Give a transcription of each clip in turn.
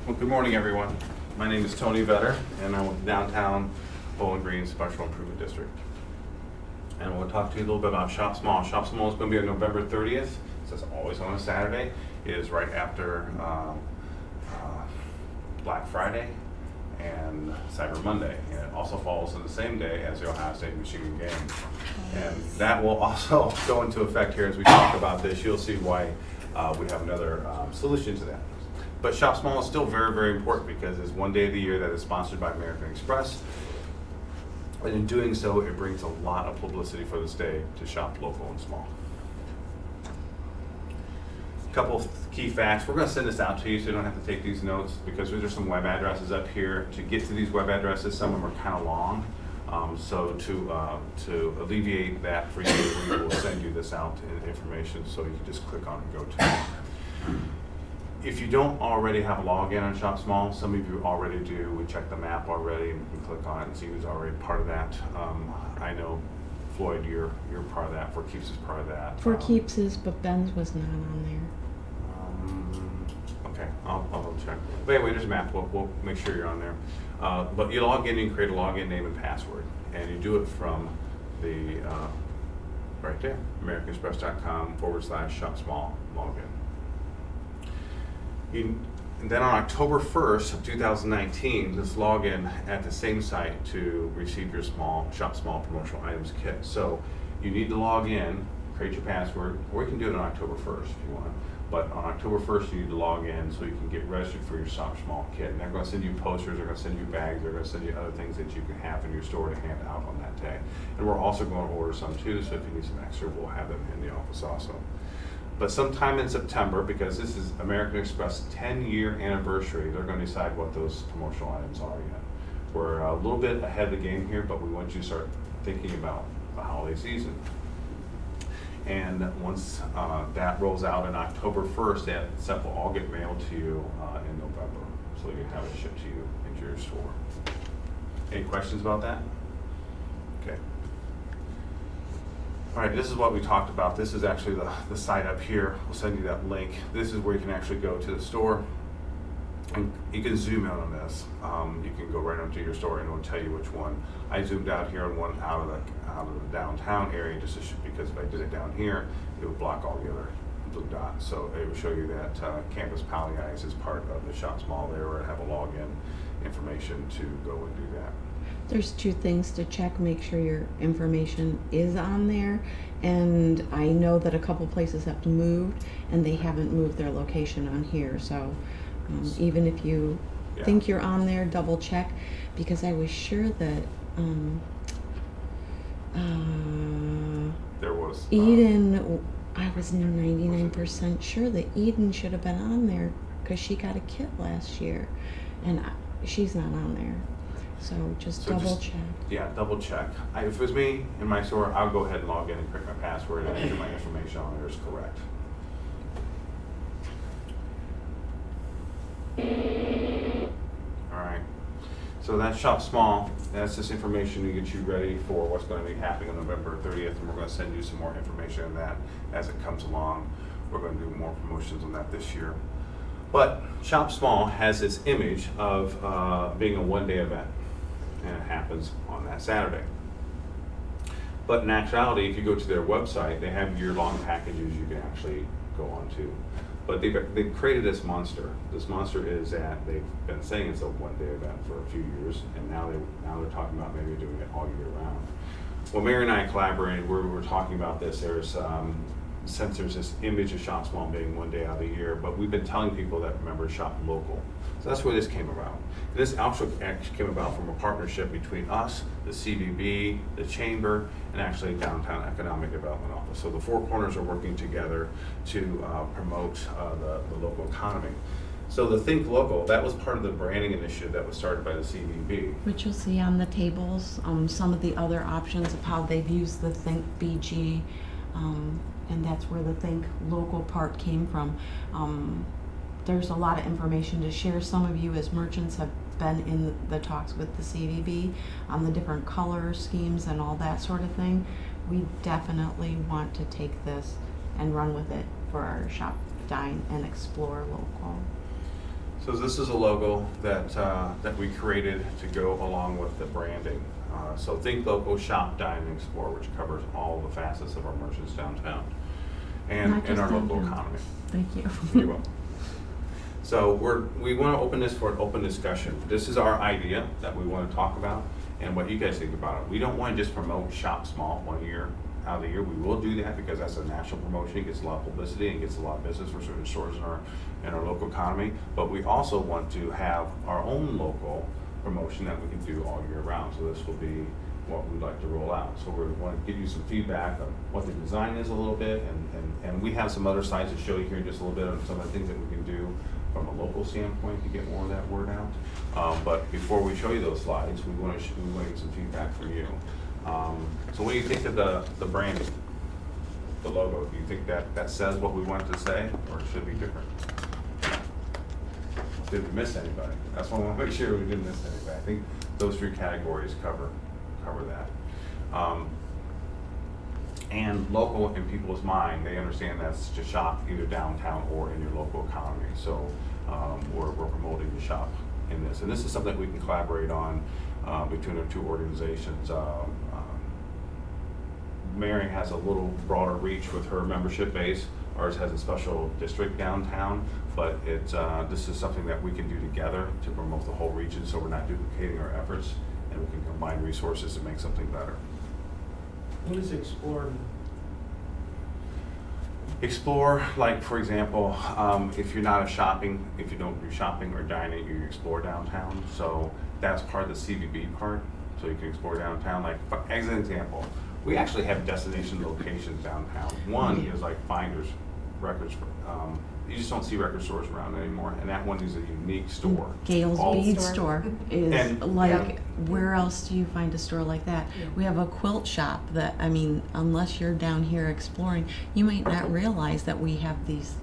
Well, good morning, everyone. My name is Tony Vetter, and I'm with Downtown Bowling Green Special Improvement District. And we'll talk to you a little bit about Shop Small. Shop Small is going to be on November 30th. So it's always on a Saturday. It is right after Black Friday and Cyber Monday. And it also falls on the same day as the Ohio State-Michigan game. And that will also go into effect here as we talk about this. You'll see why we have another solution to that. But Shop Small is still very, very important because it's one day of the year that is sponsored by American Express. And in doing so, it brings a lot of publicity for this day to shop local and small. A couple of key facts. We're going to send this out to you so you don't have to take these notes because there's some web addresses up here. To get to these web addresses, some of them are kind of long. So to alleviate that for you, we will send you this out in information so you can just click on and go to it. If you don't already have a login on Shop Small, some of you already do. We checked the map already, and you can click on it and see who's already part of that. I know, Floyd, you're part of that. For Keeps is part of that. For Keeps is, but Ben's was not on there. Okay, I'll check. But anyway, there's a map. We'll make sure you're on there. But you log in, you can create a login name and password, and you do it from the right there, AmericanExpress.com/Shop Small login. And then on October 1st of 2019, just log in at the same site to receive your Shop Small promotional items kit. So you need to log in, create your password, or you can do it on October 1st if you want. But on October 1st, you need to log in so you can get registered for your Shop Small kit. And they're going to send you posters, they're going to send you bags, they're going to send you other things that you can have in your store to hand out on that day. And we're also going to order some too, so if you need some extra, we'll have them in the office also. But sometime in September, because this is American Express 10-year anniversary, they're going to decide what those promotional items are yet. We're a little bit ahead of the game here, but we want you to start thinking about the holiday season. And once that rolls out on October 1st, that stuff will all get mailed to you in November. So you have it shipped to you into your store. Any questions about that? Okay. All right, this is what we talked about. This is actually the site up here. We'll send you that link. This is where you can actually go to the store. And you can zoom in on this. You can go right onto your store and it'll tell you which one. I zoomed out here on one out of the downtown area just because if I did it down here, it would block all the other blue dots. So it will show you that Campus Poly Eyes is part of the Shop Small there, or have a login information to go and do that. There's two things to check. Make sure your information is on there. And I know that a couple places have moved and they haven't moved their location on here. So even if you think you're on there, double check, because I was sure that there was Eden, I was 99% sure that Eden should have been on there because she got a kit last year and she's not on there. So double check. Yeah, double check. If it was me in my store, I'll go ahead and log in and create my password and enter my information on there is correct. All right. So that's Shop Small. That's just information to get you ready for what's going to be happening on November 30th, and we're going to send you some more information on that as it comes along. We're going to do more promotions on that this year. But Shop Small has this image of being a one-day event, and it happens on that Saturday. But in actuality, if you go to their website, they have year-long packages you can actually go on to. But they've created this monster. This monster is that they've been saying it's a one-day event for a few years, and now they're talking about maybe doing it all year round. Well, Mary and I collaborated where we were talking about this. Since there's this image of Shop Small being one day out of the year, but we've been telling people that remember shop local. So that's where this came about. And this actually came about from a partnership between us, the CVB, the Chamber, and actually Downtown Economic Development Office. So the four corners are working together to promote the local economy. So the Think Local, that was part of the branding initiative that was started by the CVB. Which you'll see on the tables, some of the other options of how they've used the Think BG, and that's where the Think Local part came from. There's a lot of information to share. Some of you as merchants have been in the talks with the CVB on the different color schemes and all that sort of thing. We definitely want to take this and run with it for our Shop, Dine, and Explore Local. So this is a logo that we created to go along with the branding. So think local, shop, dine, and explore, which covers all the facets of our merchants downtown and Not just our local downtown. economy. Thank you. You're welcome. So we want to open this for an open discussion. This is our idea that we want to talk about and what you guys think about it. We don't want to just promote shop small 1 year out of the year. We will do that because that's a national promotion. It gets a lot of publicity and gets a lot of business for certain stores in our local economy. But we also want to have our own local promotion that we can do all year round. So this will be what we'd like to roll out. So we want to give you some feedback on what the design is a little bit, and we have some other slides to show you here just a little bit of some of the things that we can do from a local standpoint to get more of that word out. But before we show you those slides, we want to get some feedback from you. So what do you think of the branding, the logo? Do you think that says what we want to say, or should it be different? Did we miss anybody? That's why I want to make sure we didn't miss anybody. I think those 3 categories cover that. And local in people's mind, they understand that's to shop either downtown or in your local economy. So we're promoting the shop in this. And this is something we can collaborate on between our 2 organizations. Marion has a little broader reach with her membership base. Ours has a special district downtown, but this is something that we can do together to promote the whole region, so we're not duplicating our efforts, and we can combine resources to make something better. What is Explore? Explore, like for example, if you're not if you don't do shopping or dining, you explore downtown. So that's part of the CVB part. So you can explore downtown. Like as an example, we actually have destination locations downtown. One is like Finders Records. You just don't see record stores around anymore, and that one is a unique store. Gale's Bead Store is And- like, where else do you find a store like that? Yeah. We have a quilt shop that, I mean, unless you're down here exploring, you might not realize that we have these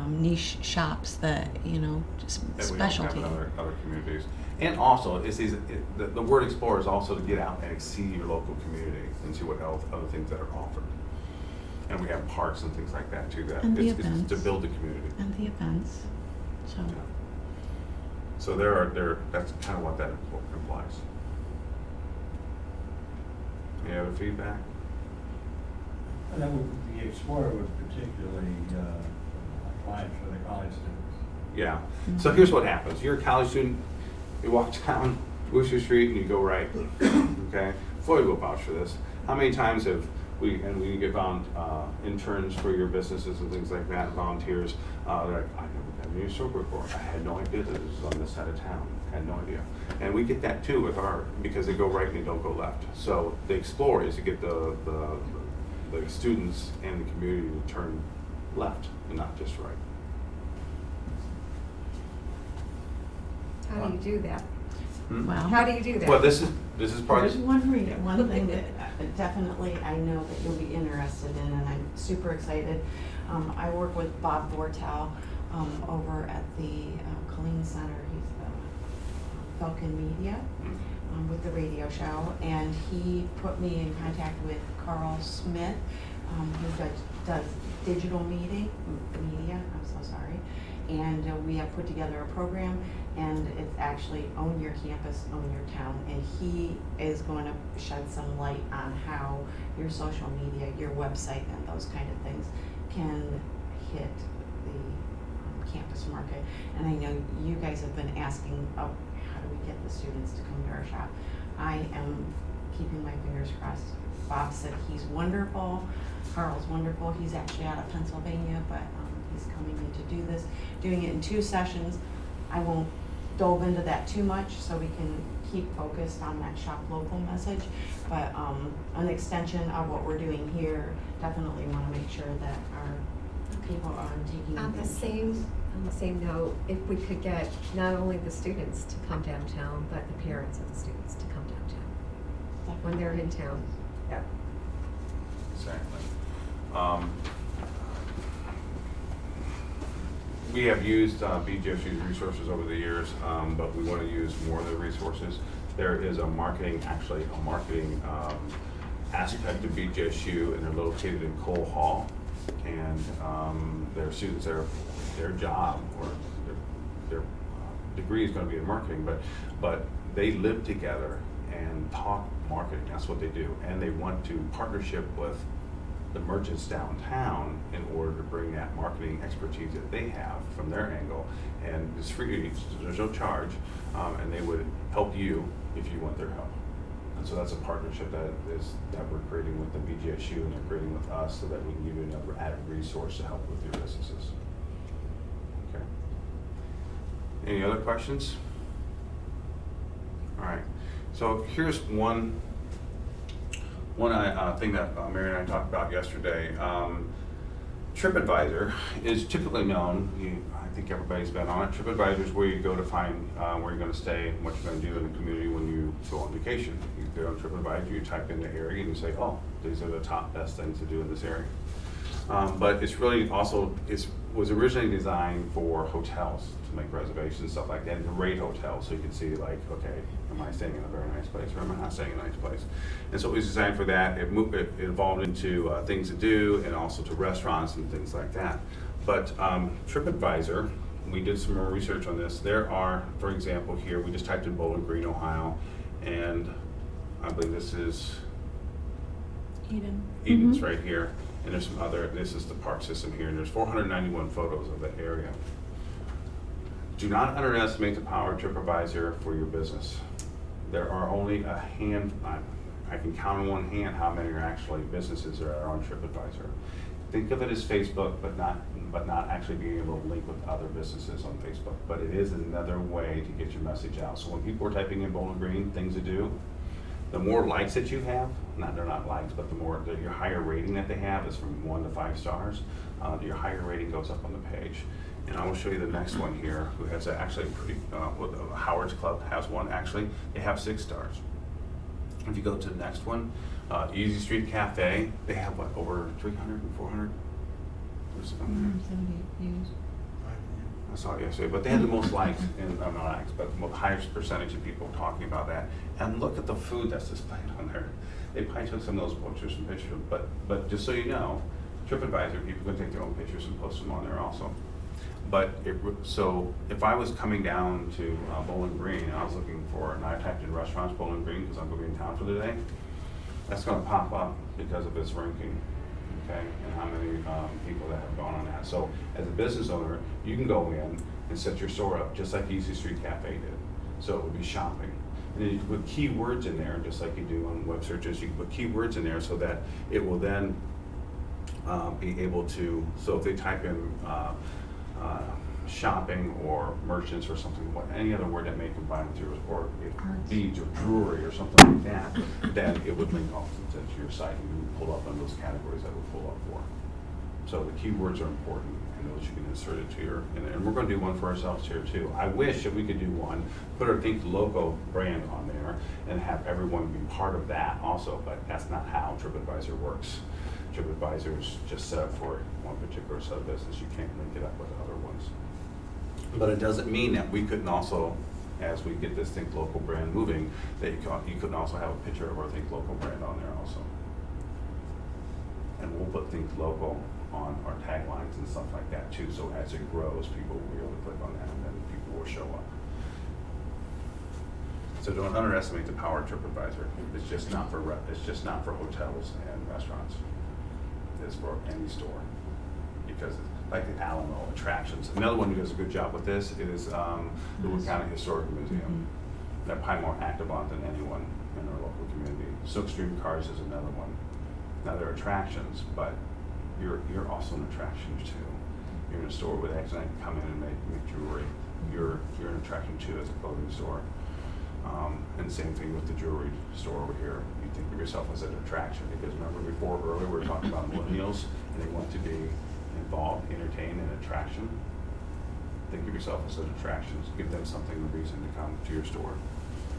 niche shops that, you know, just That we don't specialty. have in other communities. And also, the word explore is also to get out and see your local community and see what else, other things that are offered. And we have parks and things like that too. That And the it's to events. build the community. And the events, so. Yeah. So that's kind of what that implies. Any other feedback? And that would, the Explorer would particularly apply for the college students. Yeah. So here's what happens. You're a college student, you walk down Worcester Street and you go right. Okay? Floyd will vouch for this. How many times have we get interns for your businesses and things like that, volunteers, they're like, I never been to your store before. I had no idea that this was on this side of town. I had no idea. And we get that too with because they go right and they don't go left. So the explore is to get the students and the community to turn left and not just right. How do you do that? Well, How do you do that? Well, this is part there's of one thing that definitely I know that you'll be interested in, and I'm super excited. I work with Bob Bortel over at the Colleen Center. He's the Falcon Media with the radio show, and he put me in contact with Carl Smith, who does digital media. I'm so sorry. And we have put together a program, and it's actually Own Your Campus, Own Your Town. And he is going to shed some light on how your social media, your website, and those kind of things can hit the campus market. And I know you guys have been asking, oh, how do we get the students to come to our shop? I am keeping my fingers crossed. Bob said he's wonderful. Carl's wonderful. He's actually out of Pennsylvania, but he's coming in to do this, doing it in 2 sessions. I won't dove into that too much so we can keep focused on that shop local message. But an extension of what we're doing here, definitely want to make sure that our people are taking On the advantage. same note, if we could get not only the students to come downtown, but the parents of the students to come downtown when they're in town. Yeah. Exactly. We have used BGSU's resources over the years, but we want to use more of the resources. There is a marketing aspect of BGSU, and they're located in Cole Hall. And their students, their job or their degree is gonna be in marketing, but they live together and talk marketing, that's what they do. And they want to partnership with the merchants downtown in order to bring that marketing expertise that they have from their angle. And it's free, there's no charge, and they would help you if you want their help. And so that's a partnership that we're creating with the BGSU, and they're creating with us, so that we can give you another added resource to help with your businesses. Okay. Any other questions? All right. So here's one thing that Mary and I talked about yesterday. TripAdvisor is typically known, I think everybody's been on it. TripAdvisor is where you go to find where you're going to stay and what you're going to do in the community when you go on vacation. You go on TripAdvisor, you type in the area, and you say, oh, these are the top best things to do in this area. But it's really also, was originally designed for hotels to make reservations and stuff like that, and to rate hotels, so you can see like, okay, am I staying in a very nice place or am I not staying in a nice place? And so it was designed for that. It evolved into things to do and also to restaurants and things like that. But TripAdvisor, we did some more research on this. There are, for example, here, we just typed in Bowling Green, Ohio, and I believe this is Eden's right here. And there's some other, this is the park system here, and there's 491 photos of the area. Do not underestimate the power of TripAdvisor for your business. There are only a hand, I can count on one hand how many are actually businesses that are on TripAdvisor. Think of it as Facebook, but not actually being able to link with other businesses on Facebook. But it is another way to get your message out. So when people are typing in Bowling Green, things to do, the more likes that you have, they're not likes, but your higher rating that they have is from 1 to 5 stars, your higher rating goes up on the page. And I will show you the next one here, who has actually pretty, Howard's Club has one actually, they have 6 stars. If you go to the next one, Easy Street Cafe, they have what, over 300 and 400? Where's it on there? 78 views. I saw it yesterday, but they had the most likes, and not likes, but the highest percentage of people talking about that. And look at the food that's displayed on there. They probably took some of those pictures and pictures, but just so you know, TripAdvisor, people can take their own pictures and post them on there also. But so if I was coming down to Bowling Green, and I was looking for, and I typed in restaurants Bowling Green because I'm going to be in town for the day, that's going to pop up because of its ranking. Okay, and how many people that have gone on that. So as a business owner, you can go in and set your store up just like Easy Street Cafe did. So it would be shopping. And then you can put keywords in there just like you do on web searches. You can put keywords in there so that it will then be able to, so if they type in shopping or merchants or something, any other word that may combine with yours, or beads or jewelry or something like that, then it would link off to your site and you would pull up on those categories that would pull up for. So the keywords are important, and those you can insert it to your, and we're going to do one for ourselves here too. I wish that we could do one, put our Think Local brand on there and have everyone be part of that also, but that's not how TripAdvisor works. TripAdvisor is just set up for one particular set of business. You can't link it up with other ones. But it doesn't mean that we couldn't also, as we get this Think Local brand moving, that you couldn't also have a picture of our Think Local brand on there also. And we'll put Think Local on our taglines and stuff like that too, so as it grows, people will be able to click on that and then people will show up. So don't underestimate the power of TripAdvisor. It's just not for hotels and restaurants. It's for any store, because like the Alamo attractions. Another one who does a good job with this is the Wood County Historical Museum. They're probably more active on than anyone in our local community. Silkstream Cars is another one. Now they're attractions, but you're also an attraction too. You're in a store where they actually come in and make jewelry. You're an attraction too as a clothing store. And same thing with the jewelry store over here. You think of yourself as an attraction, because remember before earlier we were talking about millennials and they want to be involved, entertained, and attraction. Think of yourself as an attraction. Give them something, a reason to come to your store,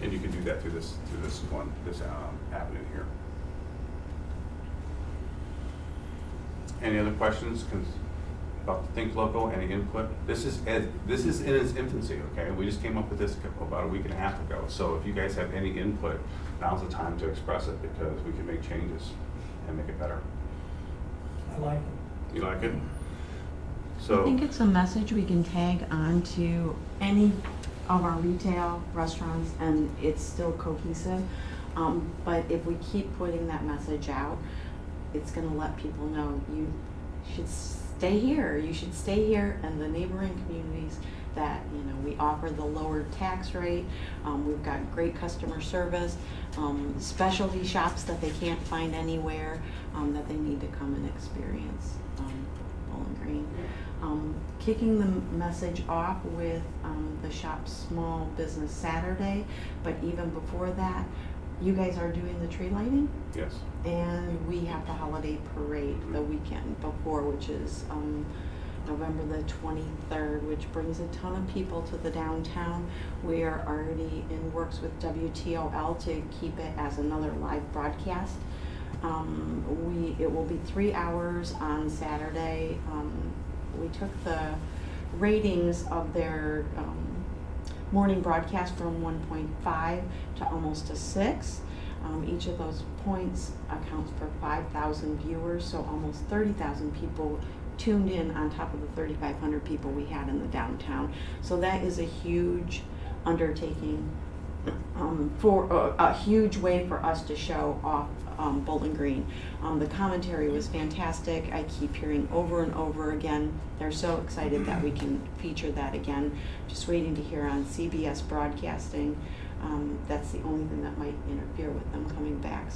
and you can do that through this avenue here. Any other questions about the Think Local? Any input? This is in its infancy. Okay, we just came up with this about a week and a half ago. So if you guys have any input, now's the time to express it, because we can make changes and make it better. I like it. You like it? So I think it's a message we can tag on to any of our retail restaurants, and it's still cohesive. But if we keep putting that message out, it's gonna let people know you should stay here, you should stay here, and the neighboring communities that, you know, we offer the lower tax rate, we've got great customer service, specialty shops that they can't find anywhere, that they need to come and experience, Bowling Green. Kicking the message off with the Shop Small Business Saturday, but even before that, you guys are doing the tree lighting? Yes. And we have the holiday parade the weekend before, which is November the 23rd, which brings a ton of people to the downtown. We are already in works with WTOL to keep it as another live broadcast. It will be 3 hours on Saturday. We took the ratings of their morning broadcast from 1.5 to almost a 6. Each of those points accounts for 5,000 viewers, so almost 30,000 people tuned in on top of the 3,500 people we had in the downtown. So that is a huge undertaking, for a huge way for us to show off Bowling Green. The commentary was fantastic. I keep hearing over and over again. They're so excited that we can feature that again. Just waiting to hear on CBS Broadcasting. That's the only thing that might interfere with them coming back. So